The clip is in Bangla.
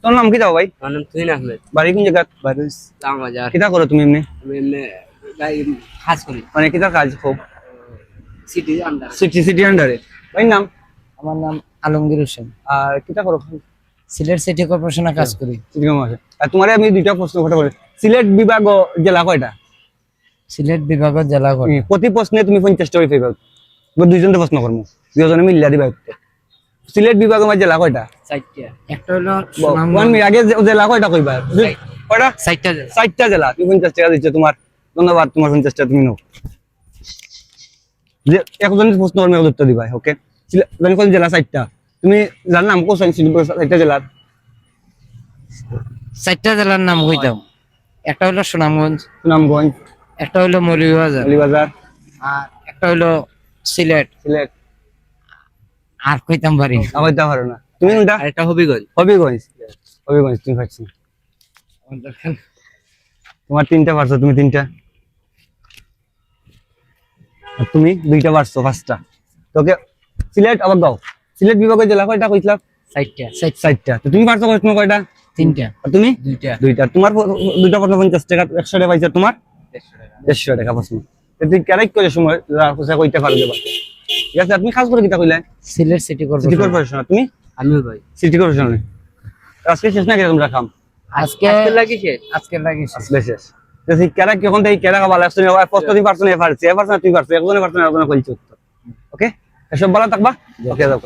তোর নাম কি যাও ভাই? আমার নাম তুহিন আহমেদ। বাড়ি কোন জায়গা? বারুস বাজার। কিতা করো তুমি এমনি? আমি এমনি কাজ করি মানে কিতার কাজ খুব? City under. সিটি আন্ডারে। ভাই নাম? আমার নাম আলমগীর হোসেন। আর কিতা করো? সিলেট সিটি কর্পোরেশনে কাজ করি। City corporation. আর তোমারে আমি দুইটা প্রশ্ন কথা বলি। সিলেট বিভাগ জেলা কয়টা? সিলেট বিভাগের জেলা কোড। প্রতি প্রশ্নে তুমি 50 টাকা পাইবা। দুইজনের প্রশ্ন করবো, দুজনে মিলিয়ে দিবা উত্তর। সিলেট বিভাগ আমার জেলা কয়টা? 4টা। একটা হলো ওয়ান মিনিট আগে জেলা কয়টা কইবা? কয়টা? 4টা জেলা। 4টা জেলা। তুমি 50 টাকা দিচ্ছ তোমার। ধন্যবাদ, তোমার 50 টাকা তুমি নাও। যে একজনের প্রশ্ন করবে উত্তর দিবা, ওকে? সিলেট কোন জেলা? 4টা। তুমি জানো নাম কোন সিলেট 4টা জেলার? 4টা জেলার নাম কইতাম। একটা হলো সুনামগঞ্জ, সুনামগঞ্জ, একটা হলো মৌলভীবাজার, আলিবাজার, আর একটা হলো সিলেট। সিলেট। আর কইতাম পারি না। কইতে পারো না। তুমি কোনটা? আর একটা হবিগঞ্জ। হবিগঞ্জ। হবিগঞ্জ তুমি পাচ্ছি। তোমার 3টা পারছো, তুমি 3টা। আর তুমি 2টা পারছো, 5টা। তোকে সিলেট আবার দাও। সিলেট বিভাগের জেলা কয়টা কইছিলাম? 4টা। 4টা। তো তুমি পারছো প্রশ্ন কয়টা? 3টা। আর তুমি? 2টা। 2টা। তোমার 2টা প্রশ্ন 50 টাকা, 100 টাকা পাইছো তোমার? 150 টাকা প্রশ্ন। তো তুই ক্যারেক্ট করে সময় কোথা কইতে পারো দেবা। ঠিক আছে, তুমি কাজ করে কিটা কইলা? Sylhet city city corporation. Corporation. তুমি? আমিও ভাই। City corporation. আজকে শেষ না কি তোমরা কাম? আজকে লাগি শেষ। আজকে লাগিস। আজকে শেষ। তো সেই ক্যারেক্ট যখন তাই ক্যারেক্ট ভালো আসছে, প্রশ্ন তুই পারছো না, পারছি, পারছো না তুই পারছো, একজনে পারছো না, একজনে কইছো। ওকে? এসব ভালো থাকবা? ওকে, দাও।